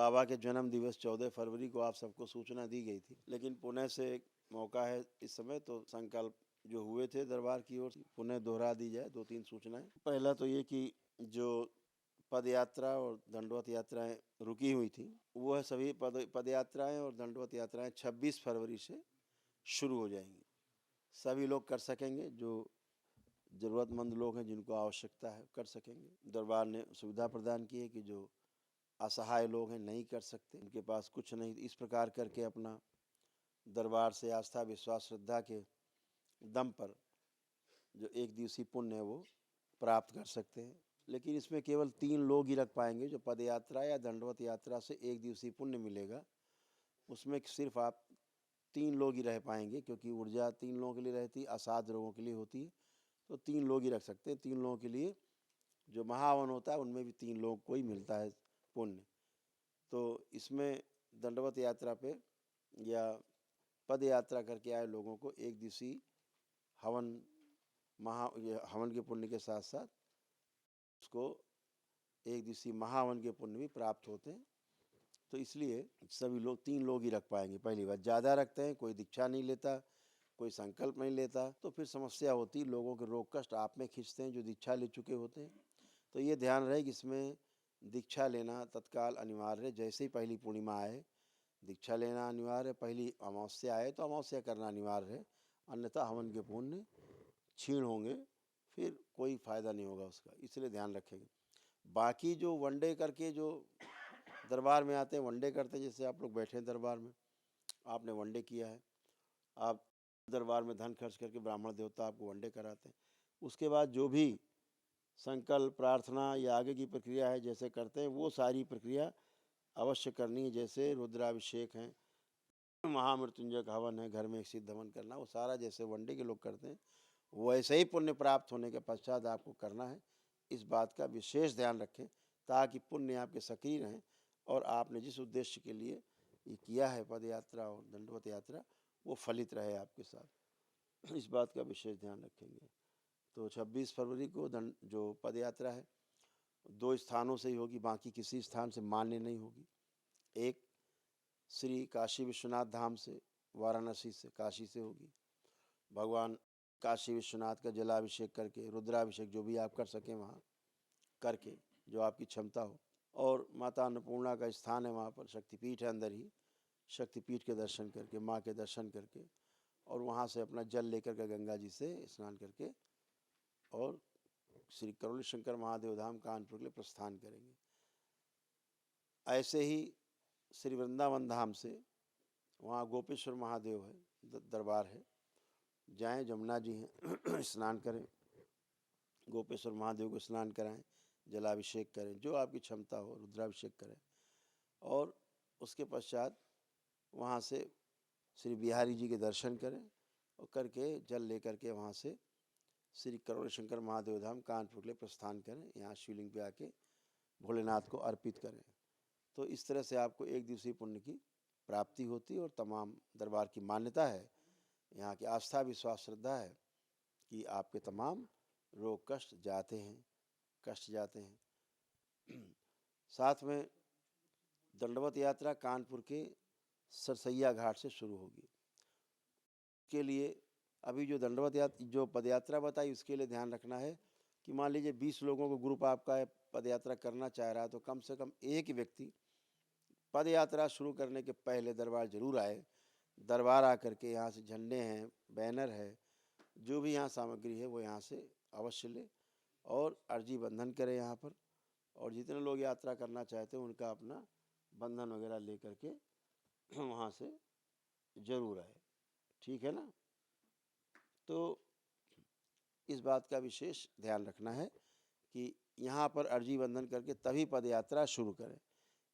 बाबा के जन्म दिवस 14 फरवरी को आप सबको सूचना दी गई थी, लेकिन पुनः से एक मौका है इस समय, तो संकल्प जो हुए थे दरबार की ओर से पुनः दोहरा दी जाए 2-3 सूचनाएं। पहला तो ये कि जो पद यात्रा और दंडवत यात्राएं रुकी हुई थी, वो है सभी पद यात्राएं और दंडवत यात्राएं 26 फरवरी से शुरू हो जाएंगी। सभी लोग कर सकेंगे, जो ज़रूरतमंद लोग हैं जिनको आवश्यकता है कर सकेंगे। दरबार ने सुविधा प्रदान की है कि जो असहाय लोग हैं नहीं कर सकते, उनके पास कुछ नहीं, इस प्रकार करके अपना दरबार से आस्था विश्वास श्रद्धा के दम पर जो एक दिवसीय पुण्य है वो प्राप्त कर सकते हैं। लेकिन इसमें केवल 3 लोग ही रख पाएंगे। जो पद यात्रा या दंडवत यात्रा से एक दिवसीय पुण्य मिलेगा, उसमें सिर्फ आप 3 लोग ही रह पाएंगे, क्योंकि ऊर्जा 3 लोगों के लिए रहती है, असाध्य लोगों के लिए होती है, तो 3 लोग ही रख सकते हैं। 3 लोगों के लिए जो महावन होता है उनमें भी 3 लोग को ही मिलता है पुण्य। तो इसमें दंडवत यात्रा पे या पद यात्रा करके आए लोगों को एक दिवसीय हवन हवन के पुण्य के साथ साथ उसको एक दिवसीय महाहवन के पुण्य भी प्राप्त होते हैं। तो इसलिए सभी लोग 3 लोग ही रख पाएंगे। पहली बात, ज़्यादा रखते हैं, कोई दीक्षा नहीं लेता, कोई संकल्प नहीं लेता, तो फिर समस्या होती, लोगों के रोग कष्ट आप में खींचते हैं जो दीक्षा ले चुके होते हैं। तो ये ध्यान रहे कि इसमें दीक्षा लेना तत्काल अनिवार्य है। जैसे ही पहली पूर्णिमा आए दीक्षा लेना अनिवार्य है, पहली अमावस्या आए तो अमावस्या करना अनिवार्य है, अन्यथा हवन के पुण्य क्षीण होंगे, फिर कोई फायदा नहीं होगा उसका, इसलिए ध्यान रखेंगे। बाकी जो वनडे करके जो दरबार में आते हैं, वनडे करते हैं, जैसे आप लोग बैठे हैं दरबार में, आपने वनडे किया है, आप दरबार में धन खर्च करके ब्राह्मण देवता आपको वनडे कराते हैं। उसके बाद जो भी संकल्प प्रार्थना या आगे की प्रक्रिया है जैसे करते हैं, वो सारी प्रक्रिया अवश्य करनी है। जैसे रुद्राभिषेक है, महामृत्युंजय का हवन है, घर में एक सिद्ध हवन करना, वो सारा जैसे वनडे के लोग करते हैं वैसे ही पुण्य प्राप्त होने के पश्चात आपको करना है। इस बात का विशेष ध्यान रखें ताकि पुण्य आपके सक्रिय रहें और आपने जिस उद्देश्य के लिए ये किया है पद यात्रा और दंडवत यात्रा, वो फलित रहे आपके साथ। इस बात का विशेष ध्यान रखेंगे। तो 26 फरवरी को जो पद यात्रा है 2 स्थानों से ही होगी, बाकी किसी स्थान से मान्य नहीं होगी। एक श्री काशी विश्वनाथ धाम से, वाराणसी से, काशी से होगी। भगवान काशी विश्वनाथ का जलाभिषेक करके, रुद्राभिषेक जो भी आप कर सकें वहाँ करके, जो आपकी क्षमता हो। और माता अन्नपूर्णा का स्थान है, वहाँ पर शक्तिपीठ है, अंदर ही शक्तिपीठ के दर्शन करके, माँ के दर्शन करके, और वहाँ से अपना जल लेकर के गंगा जी से स्नान करके और श्री करुण शंकर महादेव धाम कानपुर के लिए प्रस्थान करेंगे। ऐसे ही श्री वृंदावन धाम से, वहाँ गोपेश्वर महादेव है, दरबार है, जाएं, जमुना जी हैं स्नान करें, गोपेश्वर महादेव को स्नान कराएं, जलाभिषेक करें, जो आपकी क्षमता हो, रुद्राभिषेक करें, और उसके पश्चात वहाँ से श्री बिहारी जी के दर्शन करें और करके जल लेकर के वहाँ से श्री करुण शंकर महादेव धाम कानपुर के लिए प्रस्थान करें। यहाँ शिवलिंग पे आके भोलेनाथ को अर्पित करें। तो इस तरह से आपको एक दिवसीय पुण्य की प्राप्ति होती है और तमाम दरबार की मान्यता है, यहाँ की आस्था विश्वास श्रद्धा है कि आपके तमाम रोग कष्ट जाते हैं, कष्ट जाते हैं। साथ में दंडवत यात्रा कानपुर के सरसैया घाट से शुरू होगी। के लिए अभी जो दंडवत यात्रा जो पदयात्रा बताई, उसके लिए ध्यान रखना है कि मान लीजिए 20 लोगों को ग्रुप आपका है, पदयात्रा करना चाह रहा है, तो कम से कम एक व्यक्ति पद यात्रा शुरू करने के पहले दरबार जरूर आए। दरबार आकर के यहाँ से झंडे हैं, बैनर है, जो भी यहाँ सामग्री है वो यहाँ से अवश्य ले और अर्जी बंधन करें यहाँ पर। और जितने लोग यात्रा करना चाहते हैं उनका अपना बंधन वगैरह ले करके वहाँ से जरूर आए, ठीक है ना। तो इस बात का विशेष ध्यान रखना है कि यहाँ पर अर्जी बंधन करके तभी पद यात्रा शुरू करें।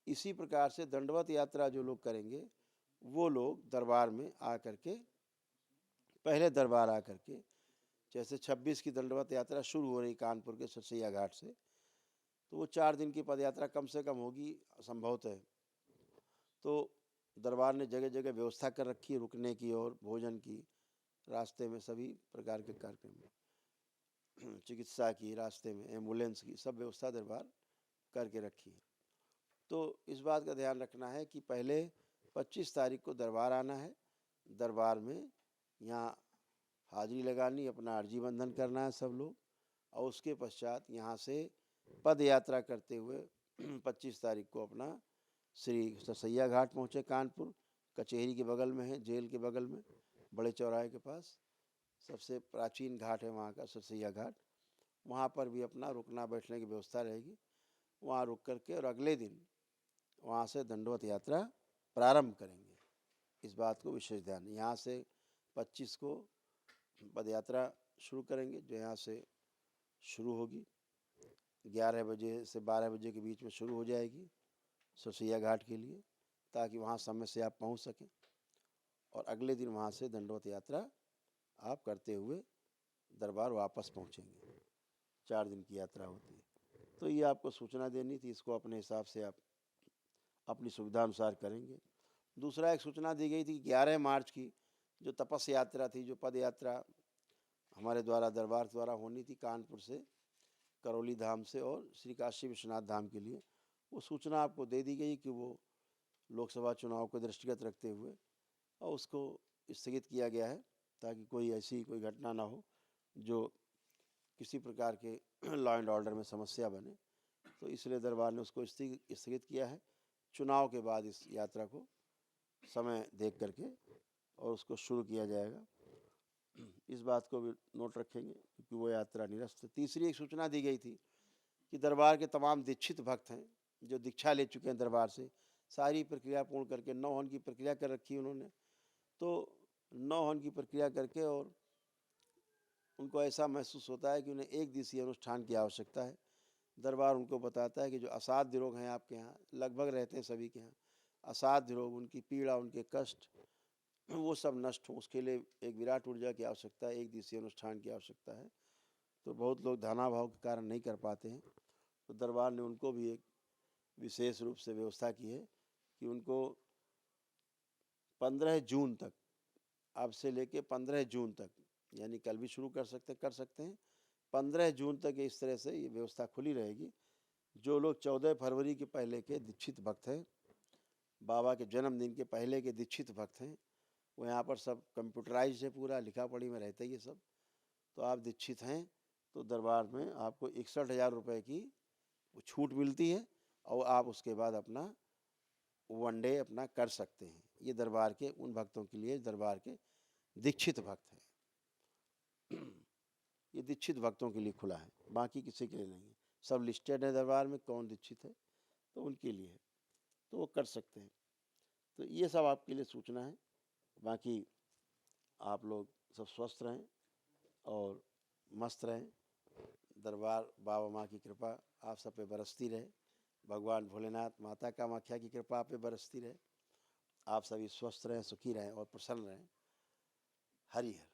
इसी प्रकार से दंडवत यात्रा जो लोग करेंगे वो लोग दरबार में आ करके, पहले दरबार आ करके, जैसे 26 की दंडवत यात्रा शुरू हो रही कानपुर के सरसैया घाट से, तो वो 4 दिन की पदयात्रा कम से कम होगी संभवतः। तो दरबार ने जगह जगह व्यवस्था कर रखी है रुकने की और भोजन की, रास्ते में सभी प्रकार के कार्यक्रम, चिकित्सा की, रास्ते में एम्बुलेंस की, सब व्यवस्था दरबार करके रखी है। तो इस बात का ध्यान रखना है कि पहले 25 तारीख को दरबार आना है, दरबार में यहाँ हाजिरी लगानी, अपना अर्जी बंधन करना है सब लोग, और उसके पश्चात यहाँ से पद यात्रा करते हुए 25 तारीख को अपना श्री सरसैया घाट पहुँचे। कानपुर कचहरी के बगल में है, जेल के बगल में, बड़े चौराहे के पास सबसे प्राचीन घाट है वहाँ का सरसैया घाट। वहाँ पर भी अपना रुकना बैठने की व्यवस्था रहेगी, वहाँ रुक करके और अगले दिन वहाँ से दंडवत यात्रा प्रारंभ करेंगे। इस बात को विशेष ध्यान, यहाँ से 25 को पद यात्रा शुरू करेंगे, जो यहाँ से शुरू होगी 11 बजे से 12 बजे के बीच में शुरू हो जाएगी सरसैया घाट के लिए, ताकि वहाँ समय से आप पहुँच सकें, और अगले दिन वहाँ से दंडवत यात्रा आप करते हुए दरबार वापस पहुँचेंगे। 4 दिन की यात्रा होती है। तो ये आपको सूचना देनी थी, इसको अपने हिसाब से आप अपनी सुविधा अनुसार करेंगे। दूसरा एक सूचना दी गई थी कि 11 मार्च की जो तपस यात्रा थी, जो पद यात्रा हमारे द्वारा दरबार द्वारा होनी थी कानपुर से करौली धाम से और श्री काशी विश्वनाथ धाम के लिए, वो सूचना आपको दे दी गई कि वो लोकसभा चुनाव को दृष्टिगत रखते हुए और उसको स्थगित किया गया है, ताकि कोई ऐसी कोई घटना ना हो जो किसी प्रकार के लॉ एंड ऑर्डर में समस्या बने। तो इसलिए दरबार ने उसको स्थगित किया है। चुनाव के बाद इस यात्रा को समय देख करके और उसको शुरू किया जाएगा। इस बात को भी नोट रखेंगे क्योंकि वो यात्रा निरस्त है। तीसरी एक सूचना दी गई थी कि दरबार के तमाम दीक्षित भक्त हैं जो दीक्षा ले चुके हैं दरबार से, सारी प्रक्रिया पूर्ण करके 9 हवन की प्रक्रिया कर रखी है उन्होंने, तो 9 हवन की प्रक्रिया करके और उनको ऐसा महसूस होता है कि उन्हें एक दिवसीय अनुष्ठान की आवश्यकता है। दरबार उनको बताता है कि जो असाध्य रोग हैं आपके यहाँ, लगभग रहते हैं सभी के यहाँ, असाध्य रोग, उनकी पीड़ा, उनके कष्ट, वो सब नष्ट हों, उसके लिए एक विराट ऊर्जा की आवश्यकता है, एक दिवसीय अनुष्ठान की आवश्यकता है। तो बहुत लोग धनाभाव के कारण नहीं कर पाते हैं, तो दरबार ने उनको भी एक विशेष रूप से व्यवस्था की है कि उनको 15 जून तक, अब से लेके 15 जून तक, यानी कल भी शुरू कर सकते हैं 15 जून तक इस तरह से ये व्यवस्था खुली रहेगी। जो लोग 14 फरवरी के पहले के दीक्षित भक्त हैं, बाबा के जन्मदिन के पहले के दीक्षित भक्त हैं, वो यहाँ पर सब कंप्यूटराइज है, पूरा लिखा पढ़ी में रहता है ये सब। तो आप दीक्षित हैं तो दरबार में आपको 61,000 रुपये की छूट मिलती है और आप उसके बाद अपना 1 डे अपना कर सकते हैं। ये दरबार के उन भक्तों के लिए, दरबार के दीक्षित भक्त हैं। ये दीक्षित भक्तों के लिए खुला है, बाकी किसी के लिए नहीं है। सब लिस्टेड है दरबार में कौन दीक्षित है, तो उनके लिए है, तो वो कर सकते हैं। तो ये सब आपके लिए सूचना है। बाकी आप लोग सब स्वस्थ रहें और मस्त रहें। दरबार बाबा माँ की कृपा आप सब पे बरसती रहे, भगवान भोलेनाथ माता कामाख्या की कृपा आप पे बरसती रहे। आप सभी स्वस्थ रहें, सुखी रहें और प्रसन्न रहें। हरि हर।